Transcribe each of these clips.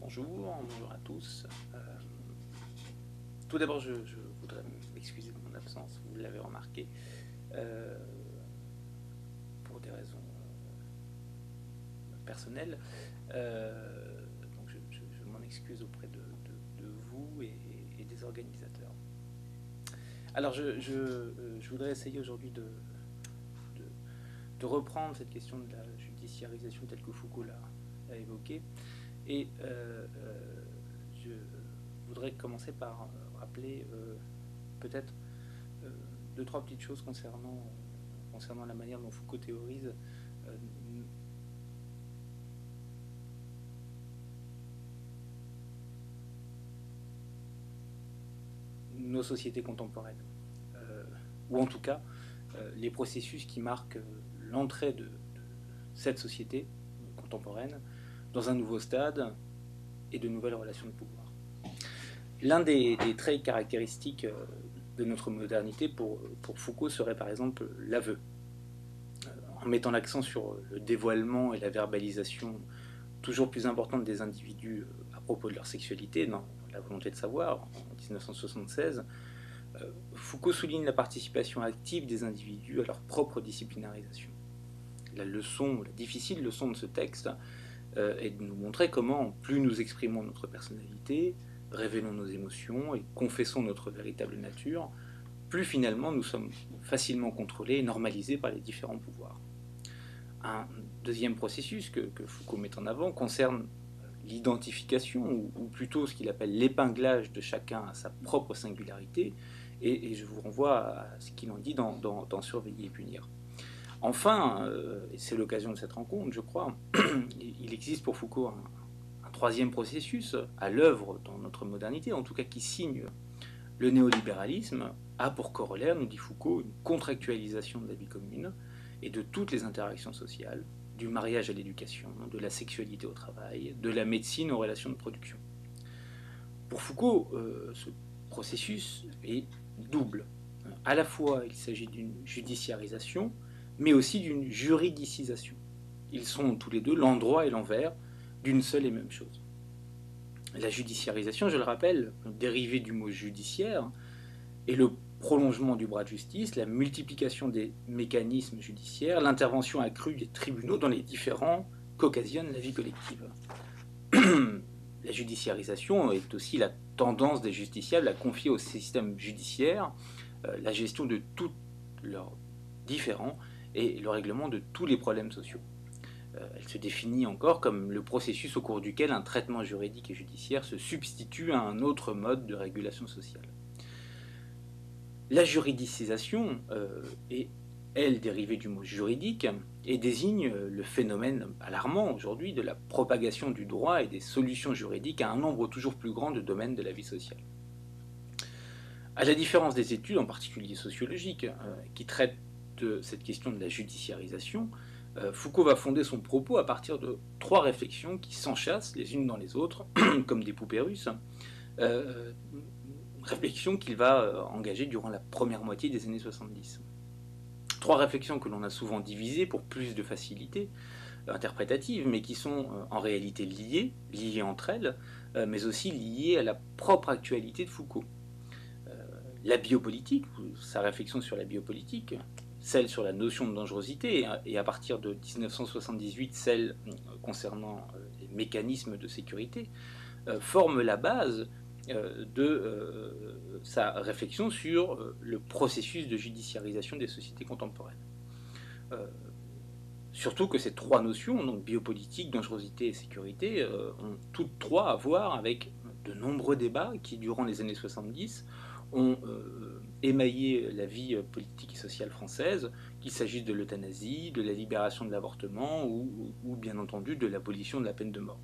Bonjour à tous. Tout d'abord, je voudrais m'excuser de mon absence, vous l'avez remarqué, pour des raisons personnelles. Donc je m'en excuse auprès de vous et des organisateurs. Alors je voudrais essayer aujourd'hui de reprendre cette question de la judiciarisation telle que Foucault l'a évoquée. Et je voudrais commencer par rappeler peut-être deux, trois petites choses concernant la manière dont Foucault théorise nos sociétés contemporaines, ou en tout cas les processus qui marquent l'entrée de cette société contemporaine dans un nouveau stade et de nouvelles relations de pouvoir. L'un des traits caractéristiques de notre modernité pour Foucault serait par exemple l'aveu, en mettant l'accent sur le dévoilement et la verbalisation toujours plus importante des individus à propos de leur sexualité dans La volonté de savoir, en 1976, Foucault souligne la participation active des individus à leur propre disciplinarisation. La difficile leçon de ce texte est de nous montrer comment, plus nous exprimons notre personnalité, révélons nos émotions et confessons notre véritable nature, plus finalement nous sommes facilement contrôlés et normalisés par les différents pouvoirs. Un deuxième processus que Foucault met en avant concerne l'identification, ou plutôt ce qu'il appelle l'épinglage de chacun à sa propre singularité, et je vous renvoie à ce qu'il en dit dans Surveiller et punir. Enfin, et c'est l'occasion de cette rencontre, je crois, il existe pour Foucault un troisième processus à l'œuvre dans notre modernité, en tout cas qui signe le néolibéralisme, a pour corollaire, nous dit Foucault, une contractualisation de la vie commune et de toutes les interactions sociales, du mariage à l'éducation, de la sexualité au travail, de la médecine aux relations de production. Pour Foucault, ce processus est double. À la fois, il s'agit d'une judiciarisation, mais aussi d'une juridicisation. Ils sont tous les deux l'endroit et l'envers d'une seule et même chose. La judiciarisation, je le rappelle, dérivée du mot judiciaire, est le prolongement du bras de justice, la multiplication des mécanismes judiciaires, l'intervention accrue des tribunaux dans les différends qu'occasionne la vie collective. La judiciarisation est aussi la tendance des justiciables à confier au système judiciaire la gestion de tous leurs différends et le règlement de tous les problèmes sociaux. Elle se définit encore comme le processus au cours duquel un traitement juridique et judiciaire se substitue à un autre mode de régulation sociale. La juridicisation est, elle, dérivée du mot juridique et désigne le phénomène alarmant aujourd'hui de la propagation du droit et des solutions juridiques à un nombre toujours plus grand de domaines de la vie sociale. À la différence des études, en particulier sociologiques, qui traitent de cette question de la judiciarisation, Foucault va fonder son propos à partir de trois réflexions qui s'enchâssent les unes dans les autres, comme des poupées russes, réflexions qu'il va engager durant la première moitié des années 70. Trois réflexions que l'on a souvent divisées pour plus de facilité interprétative, mais qui sont en réalité liées entre elles, mais aussi liées à la propre actualité de Foucault. La biopolitique, sa réflexion sur la biopolitique, celle sur la notion de dangerosité, et à partir de 1978, celle concernant les mécanismes de sécurité, forment la base de sa réflexion sur le processus de judiciarisation des sociétés contemporaines. Surtout que ces trois notions, donc biopolitique, dangerosité et sécurité, ont toutes trois à voir avec de nombreux débats qui, durant les années 70, ont émaillé la vie politique et sociale française, qu'il s'agisse de l'euthanasie, de la libération de l'avortement ou bien entendu de l'abolition de la peine de mort.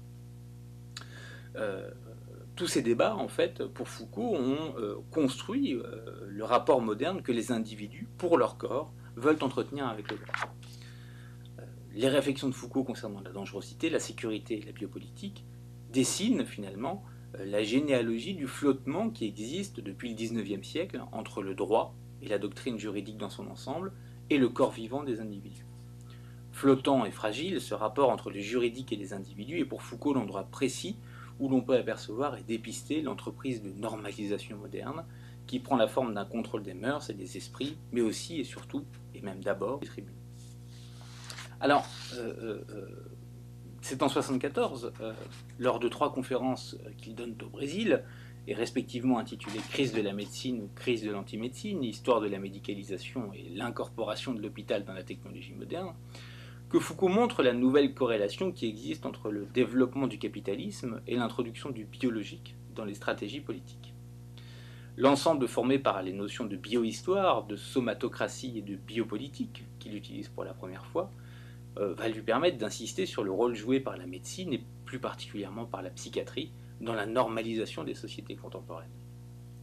Tous ces débats, en fait, pour Foucault, ont construit le rapport moderne que les individus, pour leur corps, veulent entretenir avec le droit. Les réflexions de Foucault concernant la dangerosité, la sécurité et la biopolitique dessinent finalement la généalogie du flottement qui existe depuis le XIXe siècle entre le droit et la doctrine juridique dans son ensemble et le corps vivant des individus. Flottant et fragile, ce rapport entre le juridique et les individus est pour Foucault l'endroit précis où l'on peut apercevoir et dépister l'entreprise de normalisation moderne, qui prend la forme d'un contrôle des mœurs et des esprits, mais aussi et surtout, et même d'abord, des tribunes. Alors, c'est en 1974, lors de 3 conférences qu'il donne au Brésil, et respectivement intitulées « Crise de la médecine » ou « Crise de l'antimédecine, histoire de la médicalisation et l'incorporation de l'hôpital dans la technologie moderne », que Foucault montre la nouvelle corrélation qui existe entre le développement du capitalisme et l'introduction du biologique dans les stratégies politiques. L'ensemble formé par les notions de biohistoire, de somatocratie et de biopolitique, qu'il utilise pour la première fois, va lui permettre d'insister sur le rôle joué par la médecine et plus particulièrement par la psychiatrie dans la normalisation des sociétés contemporaines.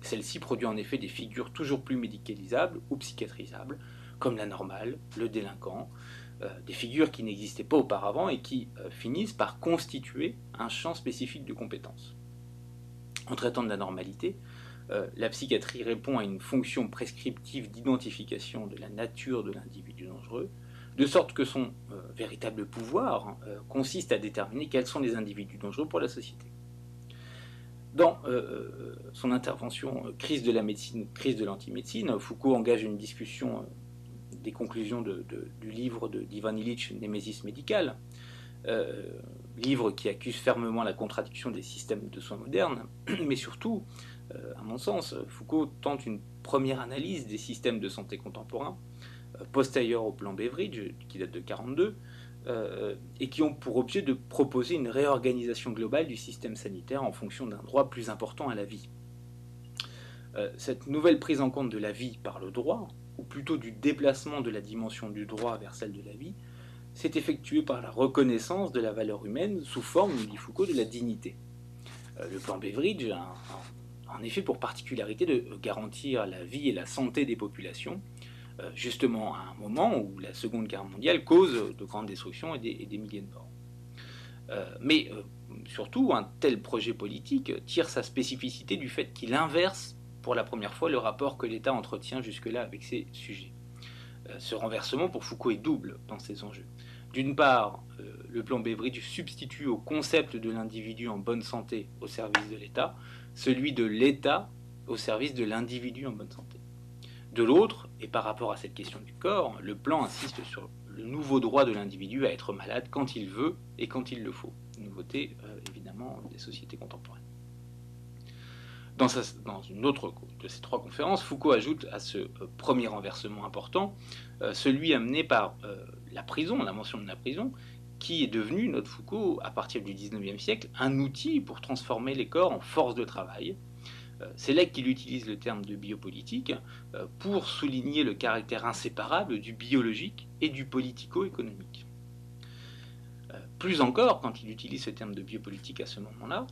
Celle-ci produit en effet des figures toujours plus médicalisables ou psychiatrisables, comme la normale, le délinquant, des figures qui n'existaient pas auparavant et qui finissent par constituer un champ spécifique de compétences. En traitant de la normalité, la psychiatrie répond à une fonction prescriptive d'identification de la nature de l'individu dangereux, de sorte que son véritable pouvoir consiste à déterminer quels sont les individus dangereux pour la société. Dans son intervention « Crise de la médecine, crise de l'antimédecine », Foucault engage une discussion des conclusions du livre d'Ivan Illich, Némésis médicale, livre qui accuse fermement la contradiction des systèmes de soins modernes, mais surtout, à mon sens, Foucault tente une première analyse des systèmes de santé contemporains, postérieurs au plan Beveridge, qui date de 1942, et qui ont pour objet de proposer une réorganisation globale du système sanitaire en fonction d'un droit plus important à la vie. Cette nouvelle prise en compte de la vie par le droit, ou plutôt du déplacement de la dimension du droit vers celle de la vie, s'est effectuée par la reconnaissance de la valeur humaine sous forme, nous dit Foucault, de la dignité. Le plan Beveridge a en effet pour particularité de garantir la vie et la santé des populations, justement à un moment où la Seconde Guerre mondiale cause de grandes destructions et des milliers de morts. Mais surtout, un tel projet politique tire sa spécificité du fait qu'il inverse pour la première fois le rapport que l'État entretient jusque-là avec ses sujets. Ce renversement pour Foucault est double dans ses enjeux. D'une part, le plan Beveridge substitue au concept de l'individu en bonne santé au service de l'État, celui de l'État au service de l'individu en bonne santé. De l'autre, et par rapport à cette question du corps, le plan insiste sur le nouveau droit de l'individu à être malade quand il veut et quand il le faut. Nouveauté, évidemment, des sociétés contemporaines. Dans une autre de ces 3 conférences, Foucault ajoute à ce premier renversement important celui amené par la prison, l'invention de la prison, qui est devenue, note Foucault, à partir du XIXe siècle, un outil pour transformer les corps en force de travail. C'est là qu'il utilise le terme de biopolitique pour souligner le caractère inséparable du biologique et du politico-économique. Plus encore, quand il utilise ce terme de biopolitique à ce moment-là,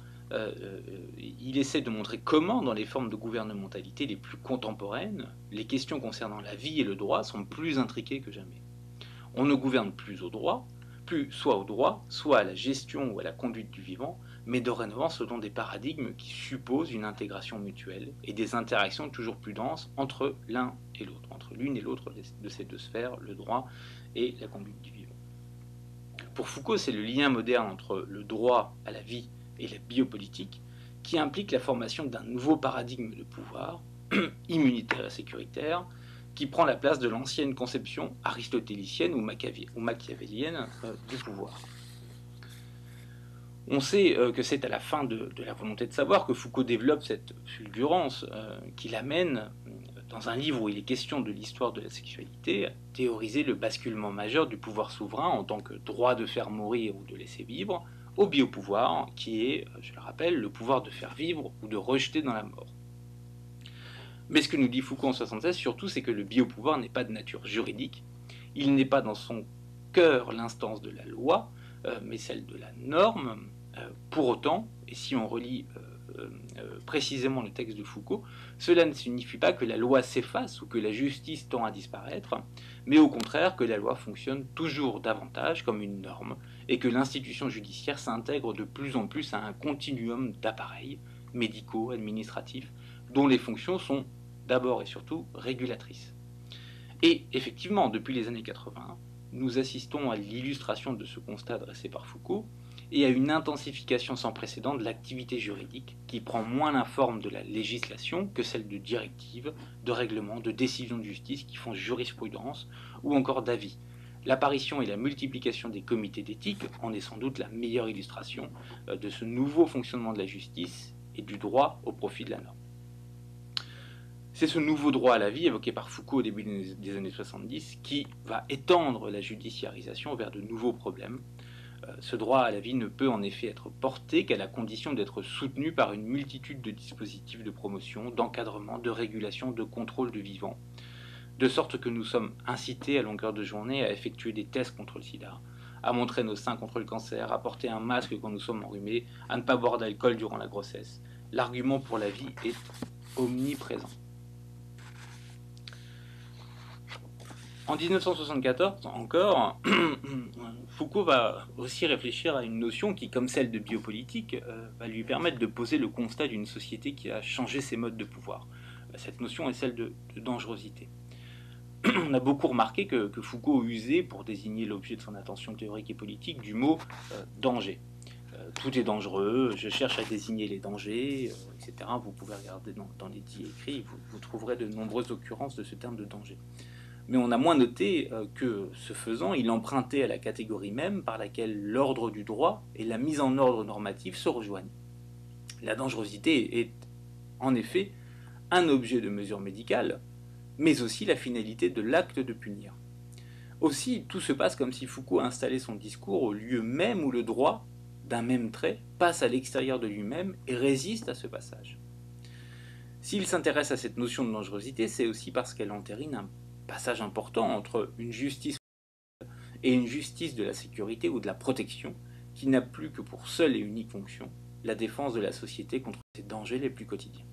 il essaie de montrer comment, dans les formes de gouvernementalité les plus contemporaines, les questions concernant la vie et le droit sont plus intriquées que jamais. On ne gouverne plus au droit, soit à la gestion ou à la conduite du vivant, mais dorénavant selon des paradigmes qui supposent une intégration mutuelle et des interactions toujours plus denses entre l'un et l'autre, entre l'une et l'autre de ces 2 sphères, le droit et la conduite du vivant. Pour Foucault, c'est le lien moderne entre le droit à la vie et la biopolitique qui implique la formation d'un nouveau paradigme de pouvoir, immunitaire et sécuritaire, qui prend la place de l'ancienne conception aristotélicienne ou machiavélienne du pouvoir. On sait que c'est à la fin de la volonté de savoir que Foucault développe cette fulgurance qui l'amène, dans un livre où il est question de l'histoire de la sexualité, à théoriser le basculement majeur du pouvoir souverain en tant que droit de faire mourir ou de laisser vivre, au biopouvoir, qui est, je le rappelle, le pouvoir de faire vivre ou de rejeter dans la mort. Mais ce que nous dit Foucault en 1976, surtout, c'est que le biopouvoir n'est pas de nature juridique, il n'est pas dans son cœur l'instance de la loi, mais celle de la norme. Pour autant, et si on relit précisément le texte de Foucault, cela ne signifie pas que la loi s'efface ou que la justice tend à disparaître, mais au contraire que la loi fonctionne toujours davantage comme une norme et que l'institution judiciaire s'intègre de plus en plus à un continuum d'appareils médicaux, administratifs, dont les fonctions sont d'abord et surtout régulatrices. Et effectivement, depuis les années 80, nous assistons à l'illustration de ce constat dressé par Foucault, et à une intensification sans précédent de l'activité juridique qui prend moins la forme de la législation que celle de directives, de règlements, de décisions de justice qui font jurisprudence ou encore d'avis. L'apparition et la multiplication des comités d'éthique en est sans doute la meilleure illustration de ce nouveau fonctionnement de la justice et du droit au profit de la norme. C'est ce nouveau droit à la vie évoqué par Foucault au début des années 70 qui va étendre la judiciarisation vers de nouveaux problèmes. Ce droit à la vie ne peut en effet être porté qu'à la condition d'être soutenu par une multitude de dispositifs de promotion, d'encadrement, de régulation, de contrôle du vivant, de sorte que nous sommes incités à longueur de journée à effectuer des tests contre le sida, à montrer nos seins contre le cancer, à porter un masque quand nous sommes enrhumés, à ne pas boire d'alcool durant la grossesse. L'argument pour la vie est omniprésent. En 1974, encore, Foucault va aussi réfléchir à une notion qui, comme celle de biopolitique, va lui permettre de poser le constat d'une société qui a changé ses modes de pouvoir. Cette notion est celle de dangerosité. On a beaucoup remarqué que Foucault usait, pour désigner l'objet de son attention théorique et politique, du mot danger. Tout est dangereux, je cherche à désigner les dangers, etc. Vous pouvez regarder dans les dits écrits, vous trouverez de nombreuses occurrences de ce terme de danger. Mais on a moins noté que, ce faisant, il empruntait à la catégorie même par laquelle l'ordre du droit et la mise en ordre normatif se rejoignent. La dangerosité est, en effet, un objet de mesure médicale, mais aussi la finalité de l'acte de punir. Aussi, tout se passe comme si Foucault installait son discours au lieu même où le droit, d'un même trait, passe à l'extérieur de lui-même et résiste à ce passage. S'il s'intéresse à cette notion de dangerosité, c'est aussi parce qu'elle entérine un passage important entre une justice et une justice de la sécurité ou de la protection qui n'a plus que pour seule et unique fonction la défense de la société contre ses dangers les plus quotidiens.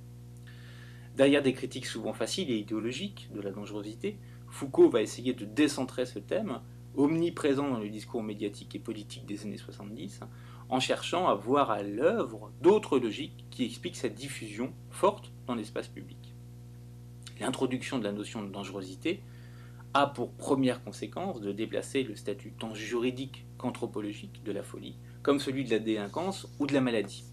Derrière des critiques souvent faciles et idéologiques de la dangerosité, Foucault va essayer de décentrer ce thème, omniprésent dans le discours médiatique et politique des années 70, en cherchant à voir à l'œuvre d'autres logiques qui expliquent cette diffusion forte dans l'espace public. L'introduction de la notion de dangerosité a pour première conséquence de déplacer le statut tant juridique qu'anthropologique de la folie, comme celui de la délinquance ou de la maladie.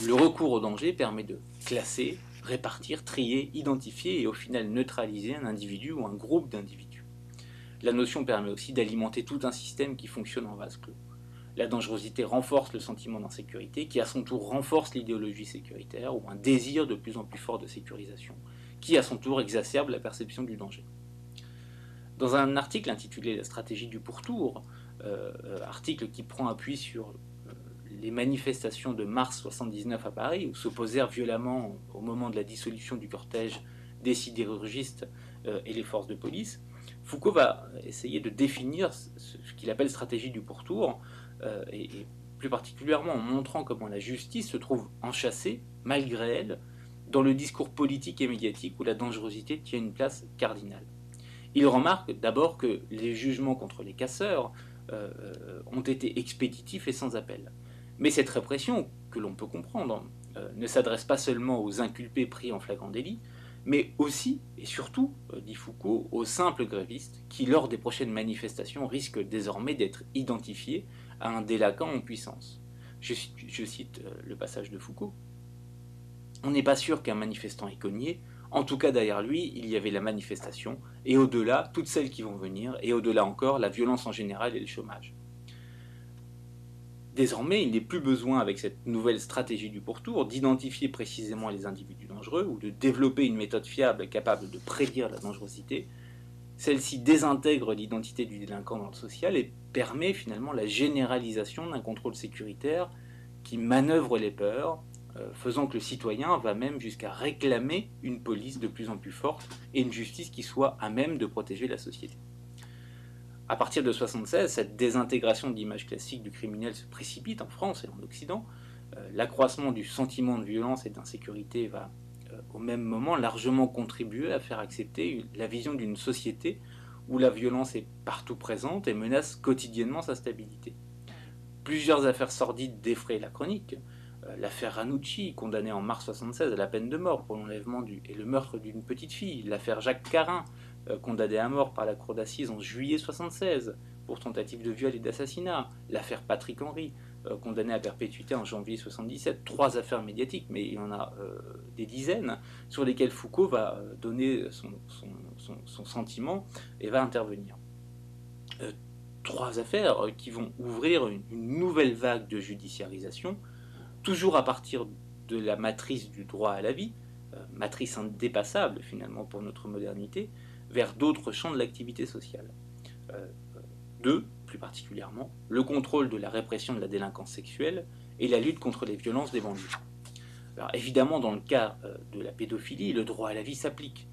Le recours au danger permet de classer, répartir, trier, identifier et au final neutraliser un individu ou un groupe d'individus. La notion permet aussi d'alimenter tout un système qui fonctionne en vase clos. La dangerosité renforce le sentiment d'insécurité qui à son tour renforce l'idéologie sécuritaire ou un désir de plus en plus fort de sécurisation qui à son tour exacerbe la perception du danger. Dans un article intitulé « La stratégie du pourtour », article qui prend appui sur les manifestations de mars 79 à Paris, où s'opposèrent violemment, au moment de la dissolution du cortège, des sidérurgistes et les forces de police, Foucault va essayer de définir ce qu'il appelle stratégie du pourtour, et plus particulièrement en montrant comment la justice se trouve enchâssée, malgré elle, dans le discours politique et médiatique où la dangerosité tient une place cardinale. Il remarque d'abord que les jugements contre les casseurs ont été expéditifs et sans appel. Mais cette répression, que l'on peut comprendre, ne s'adresse pas seulement aux inculpés pris en flagrant délit, mais aussi et surtout, dit Foucault, aux simples grévistes qui, lors des prochaines manifestations, risquent désormais d'être identifiés à un délinquant en puissance. Je cite le passage de Foucault. On n'est pas sûr qu'un manifestant ait cogné, en tout cas derrière lui, il y avait la manifestation, et au-delà, toutes celles qui vont venir, et au-delà encore, la violence en général et le chômage. Désormais, il n'est plus besoin, avec cette nouvelle stratégie du pourtour, d'identifier précisément les individus dangereux ou de développer une méthode fiable capable de prédire la dangerosité. Celle-ci désintègre l'identité du délinquant dans le social et permet finalement la généralisation d'un contrôle sécuritaire qui manœuvre les peurs, faisant que le citoyen va même jusqu'à réclamer une police de plus en plus forte et une justice qui soit à même de protéger la société. À partir de 1976, cette désintégration de l'image classique du criminel se précipite en France et en Occident. L'accroissement du sentiment de violence et d'insécurité va au même moment largement contribuer à faire accepter la vision d'une société où la violence est partout présente et menace quotidiennement sa stabilité. Plusieurs affaires sordides défraient la chronique. L'affaire Ranucci, condamnée en mars 1976 à la peine de mort pour l'enlèvement et le meurtre d'une petite fille. L'affaire Jacques Carin, condamné à mort par la cour d'assises en juillet 1976 pour tentative de viol et d'assassinat. L'affaire Patrick Henry, condamné à perpétuité en janvier 1977, 3 affaires médiatiques, mais il y en a des dizaines, sur lesquelles Foucault va donner son sentiment et va intervenir. 3 affaires qui vont ouvrir une nouvelle vague de judiciarisation, toujours à partir de la matrice du droit à la vie, matrice indépassable finalement pour notre modernité, vers d'autres champs de l'activité sociale. 2, plus particulièrement, le contrôle de la répression de la délinquance sexuelle et la lutte contre les violences des banlieues. Alors évidemment, dans le cas de la pédophilie, le droit à la vie s'applique.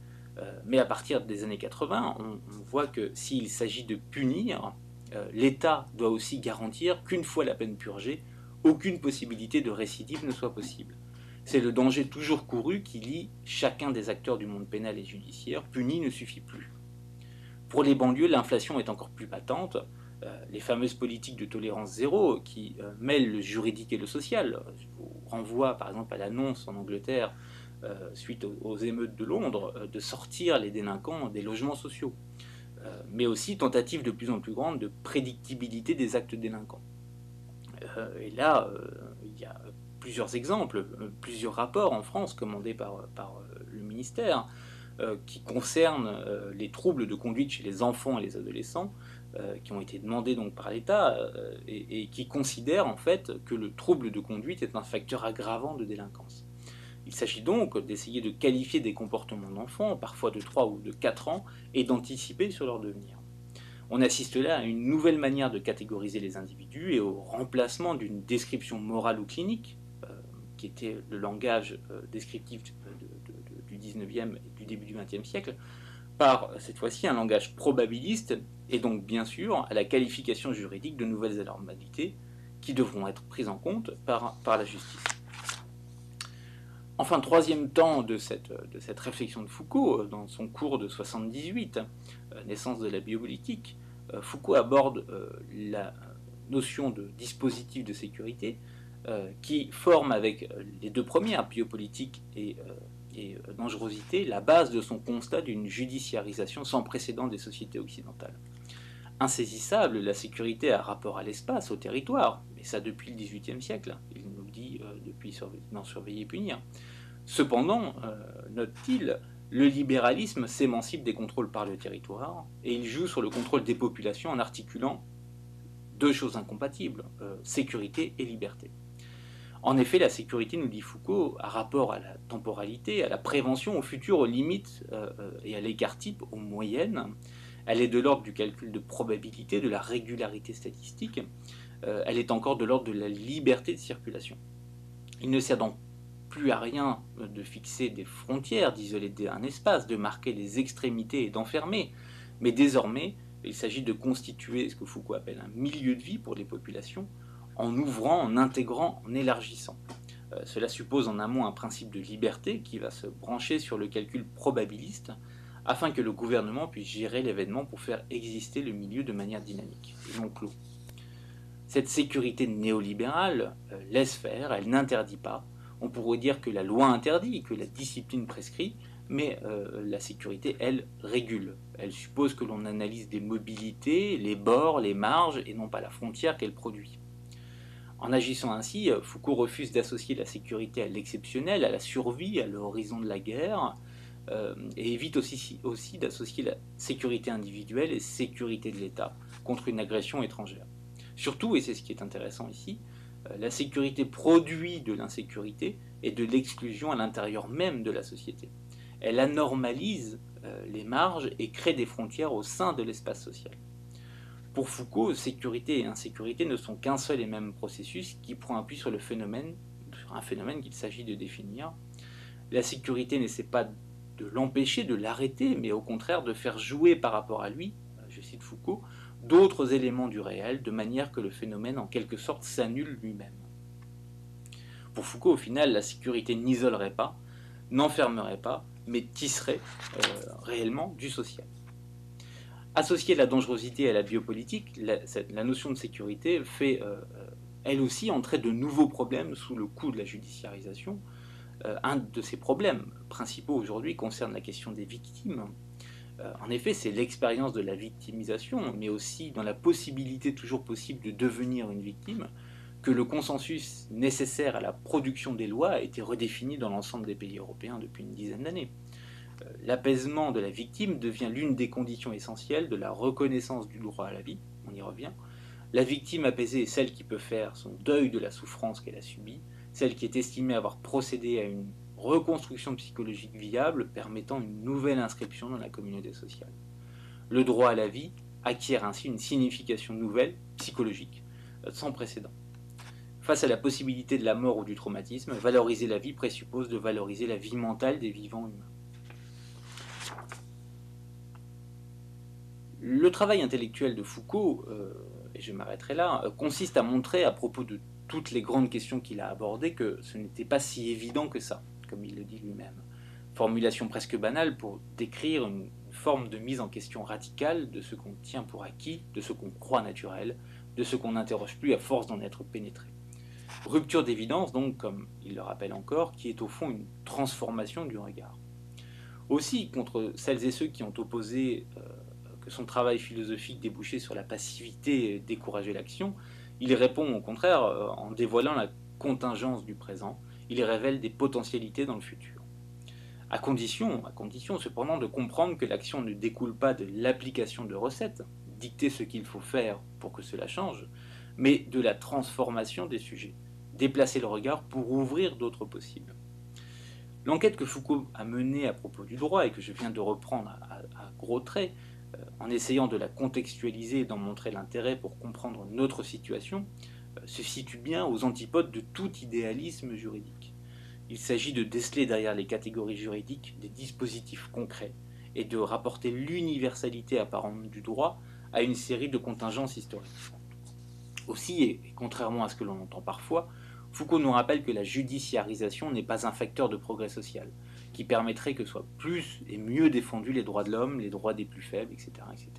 Mais à partir des années 80, on voit que s'il s'agit de punir, l'État doit aussi garantir qu'une fois la peine purgée, aucune possibilité de récidive ne soit possible. C'est le danger toujours couru qui lie chacun des acteurs du monde pénal et judiciaire. Puni ne suffit plus. Pour les banlieues, l'inflation est encore plus patente. Les fameuses politiques de tolérance zéro qui mêlent le juridique et le social. Je vous renvoie par exemple à l'annonce en Angleterre, suite aux émeutes de Londres, de sortir les délinquants des logements sociaux. Mais aussi tentative de plus en plus grande de prédictibilité des actes délinquants. Et là, il y a plusieurs exemples, plusieurs rapports en France commandés par le ministère qui concernent les troubles de conduite chez les enfants et les adolescents qui ont été demandés donc par l'État et qui considèrent en fait que le trouble de conduite est un facteur aggravant de délinquance. Il s'agit donc d'essayer de qualifier des comportements d'enfants, parfois de 3 ou de 4 ans, et d'anticiper sur leur devenir. On assiste là à une nouvelle manière de catégoriser les individus et au remplacement d'une description morale ou clinique, qui était le langage descriptif du 19e et du début du 20e siècle, par cette fois-ci un langage probabiliste et donc bien sûr à la qualification juridique de nouvelles anormalités qui devront être prises en compte par la justice. Enfin, troisième temps de cette réflexion de Foucault, dans son cours de 78, Naissance de la biopolitique, Foucault aborde la notion de dispositif de sécurité qui forme avec les deux premières, biopolitique et dangerosité, la base de son constat d'une judiciarisation sans précédent des sociétés occidentales. Insaisissable, la sécurité a rapport à l'espace, au territoire, et ça depuis le XVIIIe siècle, il nous le dit depuis dans Surveiller et punir. Cependant, note-t-il, le libéralisme s'émancipe des contrôles par le territoire, et il joue sur le contrôle des populations en articulant deux choses incompatibles, sécurité et liberté. En effet, la sécurité, nous dit Foucault, a rapport à la temporalité, à la prévention, au futur, aux limites et à l'écart-type, aux moyennes. Elle est de l'ordre du calcul de probabilité, de la régularité statistique. Elle est encore de l'ordre de la liberté de circulation. Il ne sert donc plus à rien de fixer des frontières, d'isoler un espace, de marquer les extrémités et d'enfermer. Mais désormais, il s'agit de constituer ce que Foucault appelle un milieu de vie pour les populations, en ouvrant, en intégrant, en élargissant. Cela suppose en amont un principe de liberté qui va se brancher sur le calcul probabiliste afin que le gouvernement puisse gérer l'événement pour faire exister le milieu de manière dynamique et non clos. Cette sécurité néolibérale laisse faire, elle n'interdit pas. On pourrait dire que la loi interdit, que la discipline prescrit, mais la sécurité, elle, régule. Elle suppose que l'on analyse des mobilités, les bords, les marges, et non pas la frontière qu'elle produit. En agissant ainsi, Foucault refuse d'associer la sécurité à l'exceptionnel, à la survie, à l'horizon de la guerre, et évite aussi d'associer la sécurité individuelle et sécurité de l'État contre une agression étrangère. Surtout, et c'est ce qui est intéressant ici, la sécurité produit de l'insécurité et de l'exclusion à l'intérieur même de la société. Elle anormalise les marges et crée des frontières au sein de l'espace social. Pour Foucault, sécurité et insécurité ne sont qu'un seul et même processus qui prend appui sur un phénomène qu'il s'agit de définir. La sécurité n'essaie pas de l'empêcher, de l'arrêter, mais au contraire de faire jouer par rapport à lui, je cite Foucault, d'autres éléments du réel, de manière que le phénomène en quelque sorte s'annule lui-même. Pour Foucault, au final, la sécurité n'isolerait pas, n'enfermerait pas, mais tisserait réellement du social. Associer la dangerosité à la biopolitique, la notion de sécurité fait elle aussi entrer de nouveaux problèmes sous le coup de la judiciarisation. Un de ces problèmes principaux aujourd'hui concerne la question des victimes. En effet, c'est l'expérience de la victimisation, mais aussi dans la possibilité toujours possible de devenir une victime, que le consensus nécessaire à la production des lois a été redéfini dans l'ensemble des pays européens depuis une dizaine d'années. L'apaisement de la victime devient l'une des conditions essentielles de la reconnaissance du droit à la vie, on y revient. La victime apaisée est celle qui peut faire son deuil de la souffrance qu'elle a subie, celle qui est estimée avoir procédé à une reconstruction psychologique viable permettant une nouvelle inscription dans la communauté sociale. Le droit à la vie acquiert ainsi une signification nouvelle, psychologique, sans précédent. Face à la possibilité de la mort ou du traumatisme, valoriser la vie présuppose de valoriser la vie mentale des vivants humains. Le travail intellectuel de Foucault, et je m'arrêterai là, consiste à montrer à propos de toutes les grandes questions qu'il a abordées que ce n'était pas si évident que ça, comme il le dit lui-même. Formulation presque banale pour décrire une forme de mise en question radicale de ce qu'on tient pour acquis, de ce qu'on croit naturel, de ce qu'on n'interroge plus à force d'en être pénétré. Rupture d'évidence, donc, comme il le rappelle encore, qui est au fond une transformation du regard. Aussi, contre celles et ceux qui ont opposé que son travail philosophique débouchait sur la passivité et décourageait l'action, il répond au contraire en dévoilant la contingence du présent, il révèle des potentialités dans le futur. À condition cependant de comprendre que l'action ne découle pas de l'application de recettes, dicter ce qu'il faut faire pour que cela change, mais de la transformation des sujets, déplacer le regard pour ouvrir d'autres possibles. L'enquête que Foucault a menée à propos du droit et que je viens de reprendre à gros traits, en essayant de la contextualiser et d'en montrer l'intérêt pour comprendre notre situation, se situe bien aux antipodes de tout idéalisme juridique. Il s'agit de déceler derrière les catégories juridiques des dispositifs concrets et de rapporter l'universalité apparente du droit à une série de contingences historiques. Aussi, et contrairement à ce que l'on entend parfois, Foucault nous rappelle que la judiciarisation n'est pas un facteur de progrès social, qui permettrait que soient plus et mieux défendus les droits de l'homme, les droits des plus faibles, etc. etc.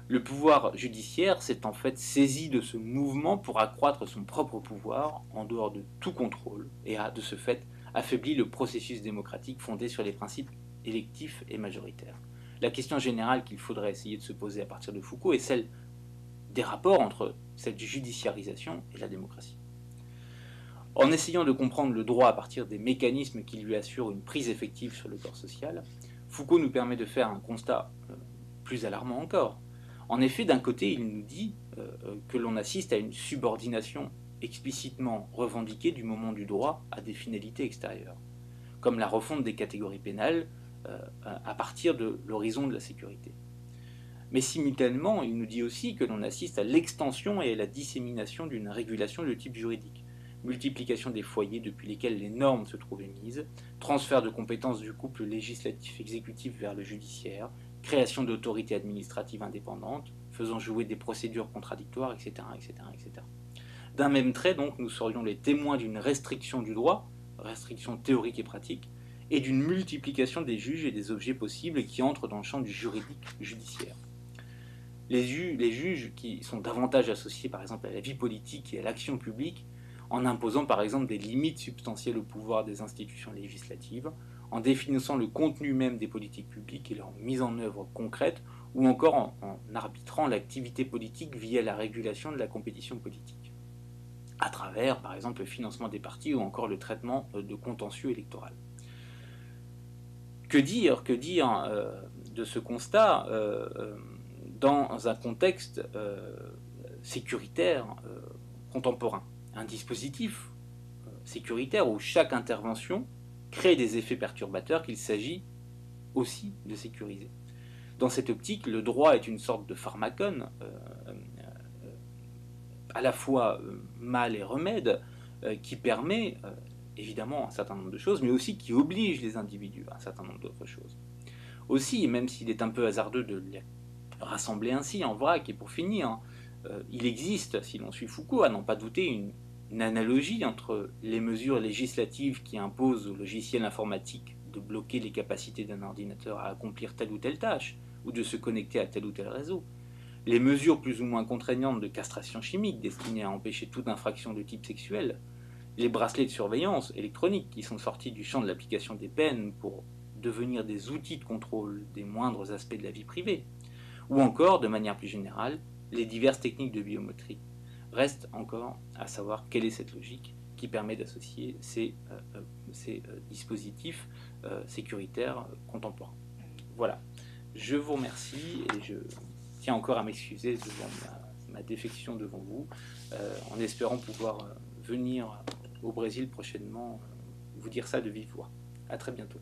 Le pouvoir judiciaire s'est en fait saisi de ce mouvement pour accroître son propre pouvoir en dehors de tout contrôle et a, de ce fait, affaibli le processus démocratique fondé sur les principes électifs et majoritaires. La question générale qu'il faudrait essayer de se poser à partir de Foucault est celle des rapports entre cette judiciarisation et la démocratie. En essayant de comprendre le droit à partir des mécanismes qui lui assurent une prise effective sur le corps social, Foucault nous permet de faire un constat plus alarmant encore. En effet, d'un côté, il nous dit que l'on assiste à une subordination explicitement revendiquée du moment du droit à des finalités extérieures, comme la refonte des catégories pénales à partir de l'horizon de la sécurité. Mais simultanément, il nous dit aussi que l'on assiste à l'extension et à la dissémination d'une régulation de type juridique. Multiplication des foyers depuis lesquels les normes se trouvent émises, transfert de compétences du couple législatif-exécutif vers le judiciaire, création d'autorités administratives indépendantes, faisant jouer des procédures contradictoires, etc. etc., etc. D'un même trait, donc, nous serions les témoins d'une restriction du droit, restriction théorique et pratique, et d'une multiplication des juges et des objets possibles qui entrent dans le champ du juridique judiciaire. Les juges qui sont davantage associés par exemple à la vie politique et à l'action publique, en imposant par exemple des limites substantielles au pouvoir des institutions législatives, en définissant le contenu même des politiques publiques et leur mise en œuvre concrète, ou encore en arbitrant l'activité politique via la régulation de la compétition politique, à travers par exemple le financement des partis ou encore le traitement de contentieux électoral. Que dire de ce constat dans un contexte sécuritaire contemporain? Un dispositif sécuritaire où chaque intervention crée des effets perturbateurs qu'il s'agit aussi de sécuriser. Dans cette optique, le droit est une sorte de pharmacone, à la fois mal et remède, qui permet évidemment un certain nombre de choses, mais aussi qui oblige les individus à un certain nombre d'autres choses. Aussi, même s'il est un peu hasardeux de les rassembler ainsi en vrac, et pour finir, il existe, si l'on suit Foucault, à n'en pas douter, une analogie entre les mesures législatives qui imposent au logiciel informatique de bloquer les capacités d'un ordinateur à accomplir telle ou telle tâche, ou de se connecter à tel ou tel réseau, les mesures plus ou moins contraignantes de castration chimique destinées à empêcher toute infraction de type sexuel, les bracelets de surveillance électronique qui sont sortis du champ de l'application des peines pour devenir des outils de contrôle des moindres aspects de la vie privée, ou encore, de manière plus générale, les diverses techniques de biométrie, Reste encore à savoir quelle est cette logique qui permet d'associer ces dispositifs sécuritaires contemporains. Voilà, je vous remercie et je tiens encore à m'excuser devant ma défection devant vous, en espérant pouvoir venir au Brésil prochainement vous dire ça de vive voix. À très bientôt.